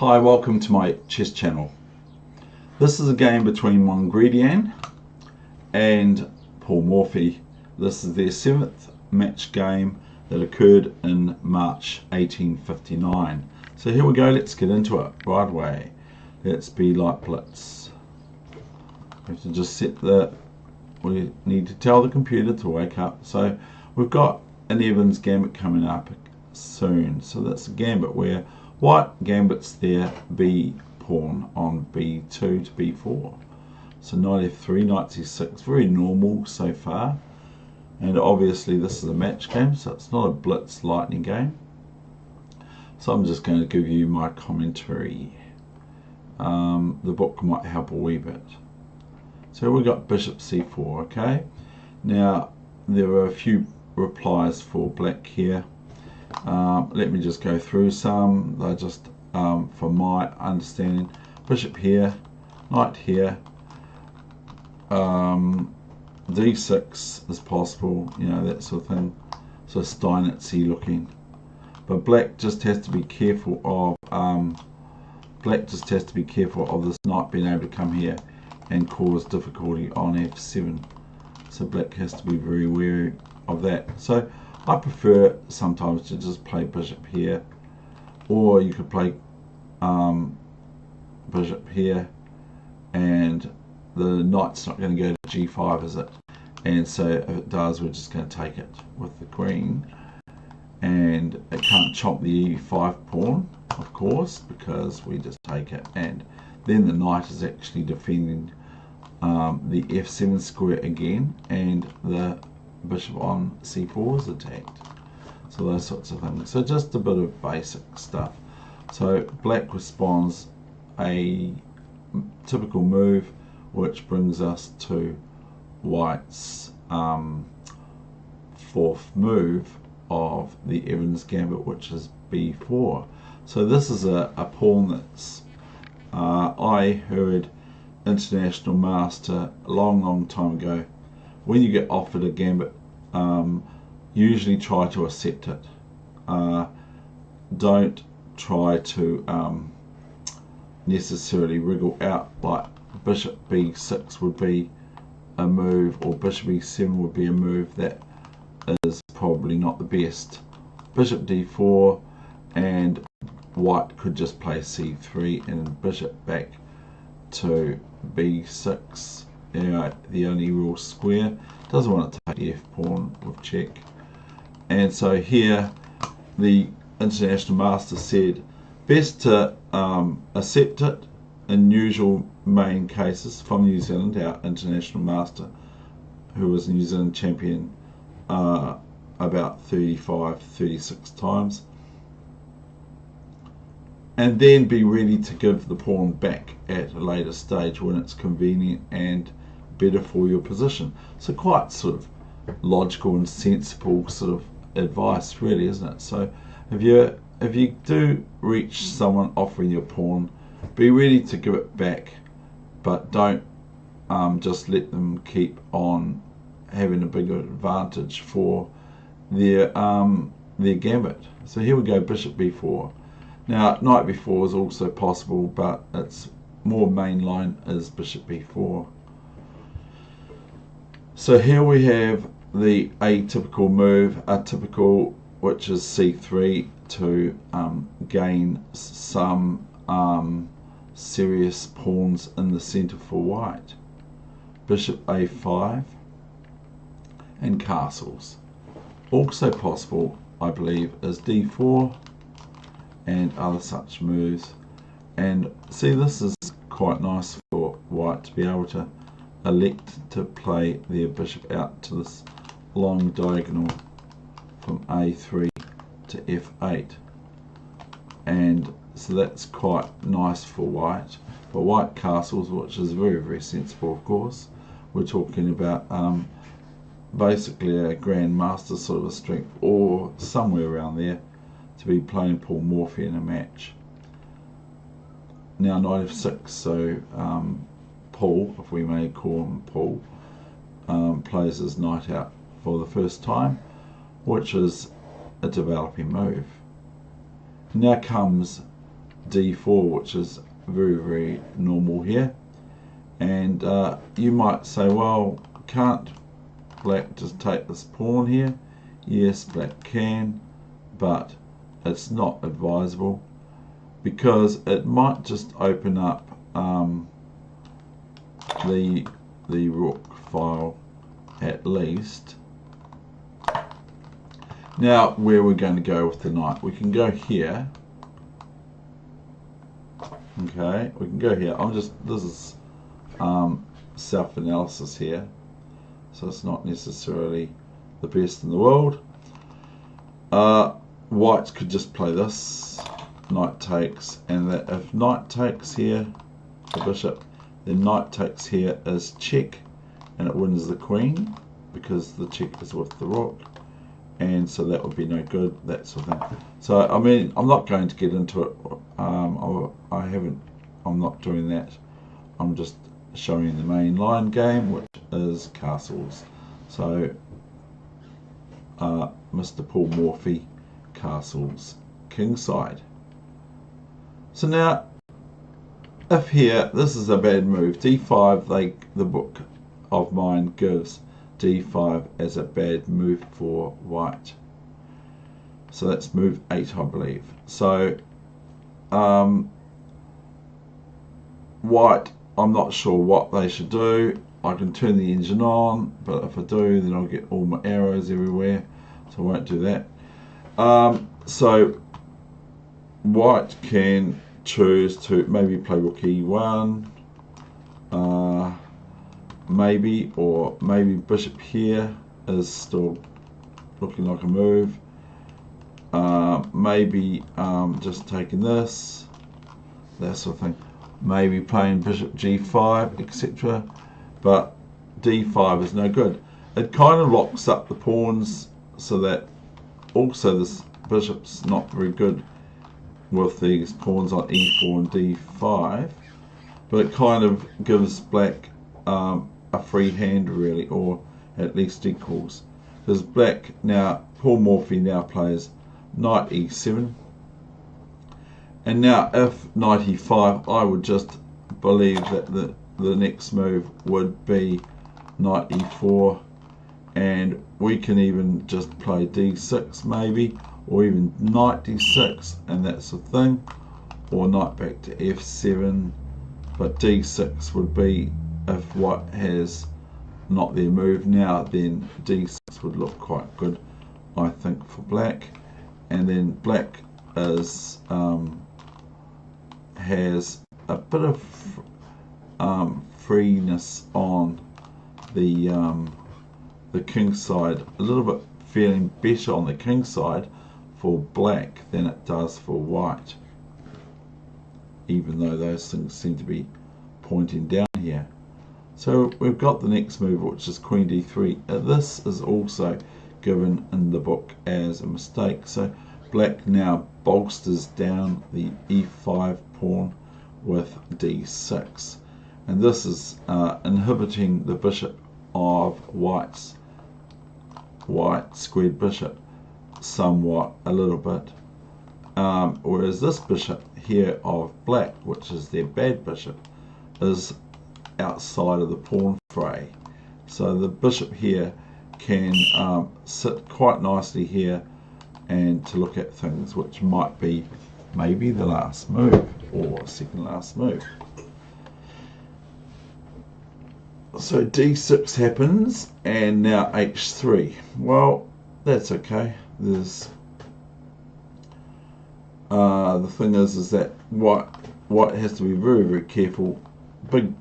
Hi, welcome to my chess channel. This is a game between Mongredien and Paul Morphy. This is their 7th match game that occurred in March 1859. So here we go, let's get into it right away. Let's be like blitz. We have to just we need to tell the computer to wake up. So we've got an Evans Gambit coming up soon. So that's a Gambit where white Gambit's there, B pawn on B2 to B4. So knight F3, knight C6, very normal so far. And obviously this is a match game, so it's not a blitz lightning game. So I'm just going to give you my commentary. The book might help a wee bit. So we've got bishop C4, okay? Now there are a few replies for black here. Let me just go through some. They're just for my understanding. Bishop here, knight here, d6 is possible, you know, that sort of thing. So Steinitzy looking. But black just has to be careful of this knight being able to come here and cause difficulty on f7. So black has to be very wary of that. So I prefer sometimes to just play bishop here, or you could play bishop here, and the knight's not going to go to g5, is it? And so if it does, we're just going to take it with the queen, and it can't chop the e5 pawn, of course, because we just take it, and then the knight is actually defending the f7 square again, and the bishop on c4 is attacked. So those sorts of things. So just a bit of basic stuff. So black responds a typical move, which brings us to white's fourth move of the Evans Gambit, which is b4. So this is a pawn that's I heard international master a long time ago. When you get offered a gambit, usually try to accept it. Don't try to necessarily wriggle out, like bishop b6 would be a move, or bishop e7 would be a move that is probably not the best. Bishop d4, and white could just play c3 and bishop back to b6. You know, the only real square, doesn't want to take the f pawn with check. And so here the international master said best to accept it in usual main cases. From New Zealand, our international master, who was New Zealand champion about 35-36 times, and then be ready to give the pawn back at a later stage when it's convenient and better for your position. So quite sort of logical and sensible sort of advice, really, isn't it? So if you do reach someone offering your pawn, be ready to give it back, but don't just let them keep on having a bigger advantage for their gambit. So here we go, bishop b4. Now knight b4 is also possible, but it's more mainline is bishop b4. So here we have the atypical move, atypical, which is c3 to gain some serious pawns in the center for white. Bishop a5 and castles. Also possible, I believe, is d4 and other such moves. And see, this is quite nice for white to be able to elect to play their bishop out to this long diagonal from a3 to f8, and so that's quite nice for white. But white castles, which is very sensible, of course. We're talking about basically a grandmaster sort of a strength, or somewhere around there, to be playing Paul Morphy in a match. Now knight f6, so Paul, if we may call him Paul, plays his knight out for the first time, which is a developing move. Now comes d4, which is very normal here. And you might say, well, can't black just take this pawn here? Yes, black can, but it's not advisable because it might just open up the rook file at least. Now, where we're going to go with the knight, we can go here. Okay, we can go here. This is self-analysis here, so it's not necessarily the best in the world. White could just play this, knight takes, and that if knight takes here, the bishop, then knight takes here is check, and it wins the queen because the check is with the rook, and so that would be no good, that sort of thing. So I mean, I'm not going to get into it. I'm not doing that. I'm just showing you the main line game, which is castles. So Mr. Paul Morphy, castles kingside. So now, if here, this is a bad move, d5, the book of mine gives d5 as a bad move for white. So that's move 8, I believe. So white, I'm not sure what they should do. I can turn the engine on, but if I do, then I'll get all my arrows everywhere, so I won't do that. So white can choose to maybe play rook e1, maybe bishop here is still looking like a move. Maybe just taking this, that sort of thing. Maybe playing bishop g5, etc. But d5 is no good. It kind of locks up the pawns, so that also this bishop's not very good with these pawns on e4 and d5. But it kind of gives black a free hand, really, or at least equals. Because black now, Paul Morphy now plays knight e7. And now if knight e5, I would just believe that the next move would be knight e4, and we can even just play d6 maybe, or even knight d6, and that's the thing, or knight back to f7. But d6 would be, if white has not their move now, then d6 would look quite good, I think, for black. And then black is has a bit of freeness on the king side, a little bit feeling better on the king side for black than it does for white, even though those things seem to be pointing down here. So we've got the next move, which is queen d3. This is also given in the book as a mistake. So black now bolsters down the e5 pawn with d6, and this is inhibiting the bishop of white squared bishop somewhat, a little bit, whereas this bishop here of black, which is their bad bishop, is outside of the pawn fray. So the bishop here can sit quite nicely here and to look at things, which might be maybe the last move or second last move. So d6 happens, and now h3. Well, that's okay. There's the thing is that white has to be very careful. Big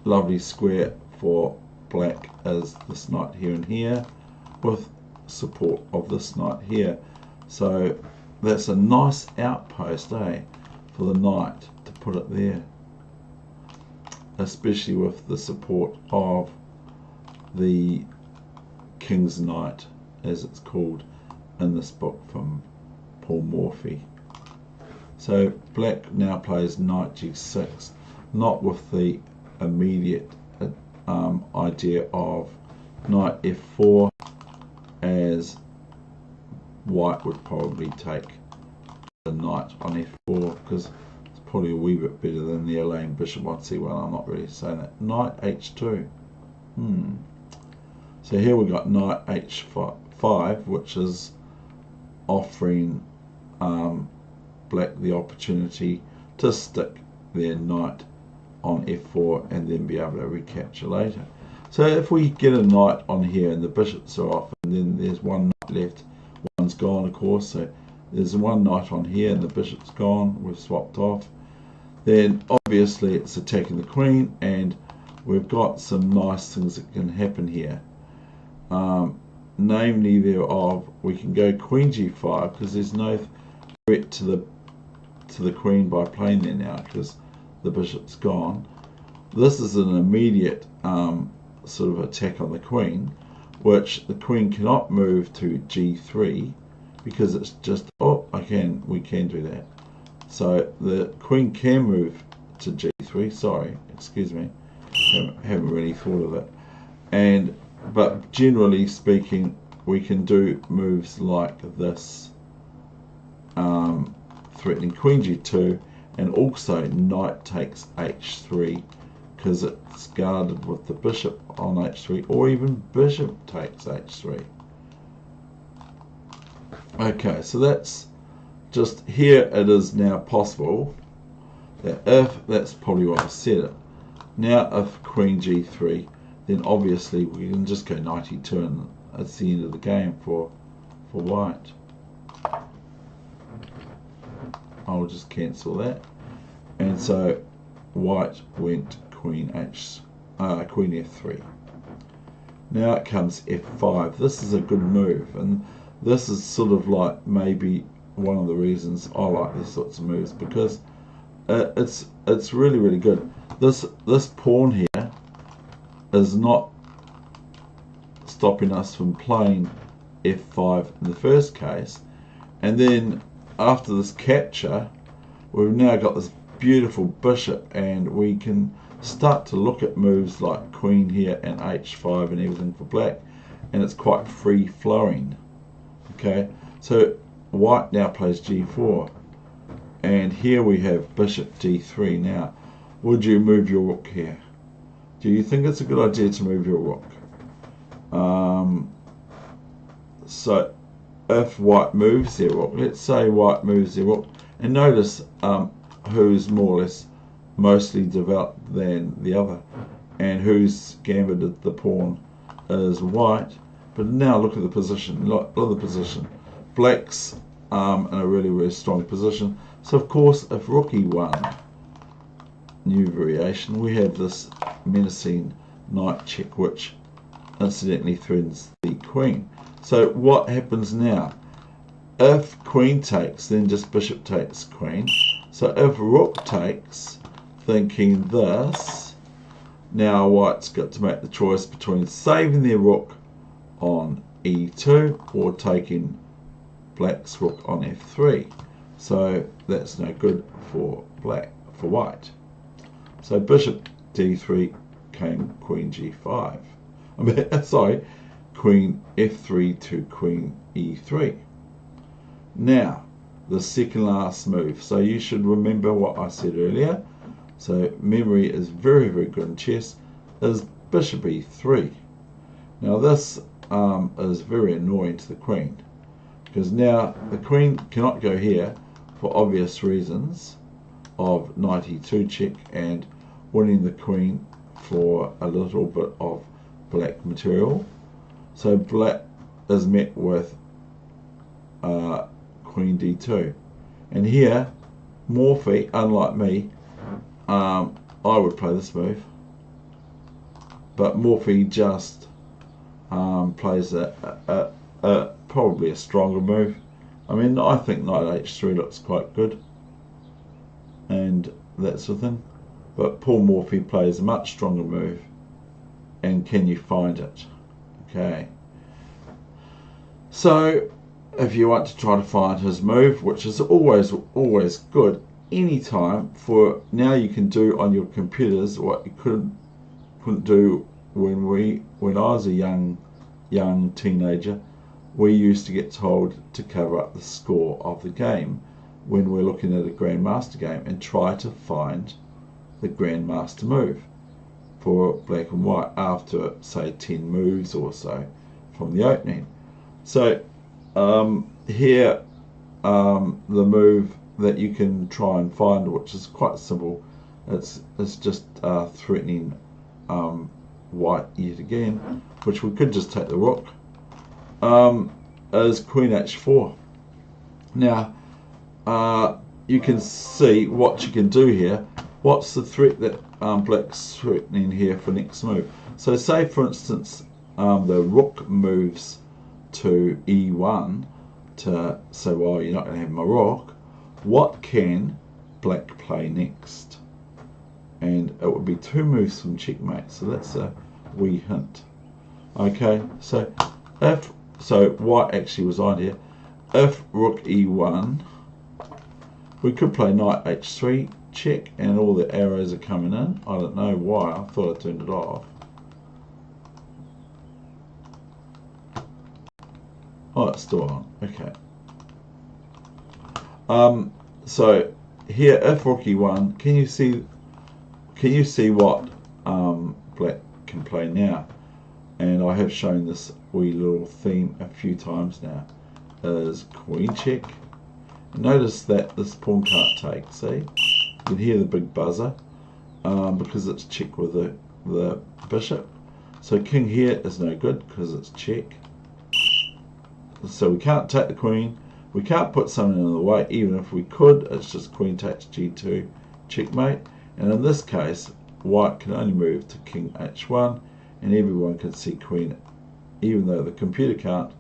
lovely square for black is this knight here and here, with support of this knight here. So that's a nice outpost, for the knight to put it there, especially with the support of the King's Knight, as it's called in this book from Paul Morphy. So black now plays knight g6, not with the immediate idea of knight f4, as white would probably take the knight on f4, because probably a wee bit better than the Elaine bishop on c1. I'm not really saying that. Knight h2. So here we got knight h5, which is offering black the opportunity to stick their knight on f4 and then be able to recapture later. So if we get a knight on here and the bishops are off, and then there's one knight left, one's gone of course, so there's one knight on here and the bishop's gone, we've swapped off, then obviously it's attacking the queen, and we've got some nice things that can happen here. Namely thereof, we can go queen g5 because there's no threat to the queen by playing there now because the bishop's gone. This is an immediate sort of attack on the queen, which the queen cannot move to g3 because it's just, we can do that. So the queen can move to g3, sorry, excuse me, haven't really thought of it. But generally speaking, we can do moves like this, threatening queen g2, and also knight takes h3 because it's guarded with the bishop on h3, or even bishop takes h3. Okay, so that's just here. It is now possible that if, that's probably what I said it, now if queen g3, then obviously we can just go knight e2 and it's the end of the game for white. I'll just cancel that. And so white went queen f3. Now it comes f5. This is a good move, and this is sort of like maybe one of the reasons I like these sorts of moves, because it's really, really good. This pawn here is not stopping us from playing f5 in the first case, and then after this capture we've now got this beautiful bishop, and we can start to look at moves like queen here and h5 and everything for black, and it's quite free flowing. Okay, so white now plays g4, and here we have bishop d3. Now, would you move your rook here? Do you think it's a good idea to move your rook? So if white moves their rook, let's say white moves their rook, and notice who's more or less mostly developed than the other, and who's gambited the pawn is white. But now look at the position. Look at the position. Black's in a really, really strong position. So of course, if rook e1, new variation, we have this menacing knight check, which incidentally threatens the queen. So what happens now? If queen takes, then just bishop takes queen. So if rook takes, thinking this, now white's got to make the choice between saving their rook on e2 or taking black's rook on f3. So that's no good for white. So bishop d3 came queen g5. I mean, sorry, queen f3 to queen e3. Now, the second last move. So you should remember what I said earlier. So memory is very, very good in chess. Is bishop e3. Now this is very annoying to the queen, because now the queen cannot go here for obvious reasons of knight e2 check and winning the queen for a little bit of black material. So black is met with queen d2, and here Morphy, unlike me, I would play this move, but Morphy just plays probably a stronger move. I mean, I think knight h3 looks quite good and that sort of thing, but Paul Morphy plays a much stronger move, and can you find it? Okay, so if you want to try to find his move, which is always good anytime, for now you can do on your computers what you couldn't do when I was a young teenager. We used to get told to cover up the score of the game when we're looking at a Grandmaster game and try to find the Grandmaster move for black and white after, say, 10 moves or so from the opening. So here, the move that you can try and find, which is quite simple, it's just threatening white yet again, which we could just take the rook, is Queen H4. Now, you can see what you can do here. What's the threat that black's threatening here for next move? So say, for instance, the rook moves to E1 to say, well, you're not going to have my rook. What can black play next? And it would be 2 moves from checkmate. So that's a wee hint. Okay, so white actually resigned here. If rook E1, we could play knight H3 check, and all the arrows are coming in. I don't know why. I thought I turned it off. Oh, it's still on. Okay. So here, if rook E1, can you see what black can play now? And I have shown this wee little theme a few times now. Is queen check. Notice that this pawn can't take. See, you can hear the big buzzer because it's check with the bishop. So king here is no good because it's check. So we can't take the queen. We can't put something in the way. Even if we could, it's just queen takes G2 checkmate. And in this case, white can only move to king H1, and everyone can see queen, even though the computer can't.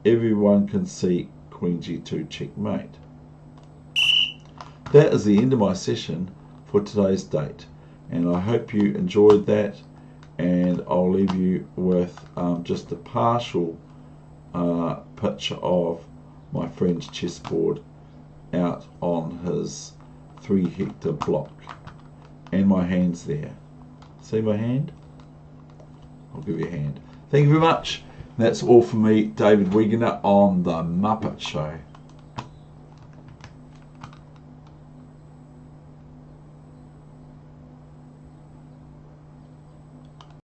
Everyone can see queen G2 checkmate. That is the end of my session for today's date, and I hope you enjoyed that, and I'll leave you with just a partial picture of my friend's chessboard out on his 3-hectare block, and my hand's there. See my hand? I'll give you a hand. Thank you very much. That's all from me, David Wegener, on The Muppet Show.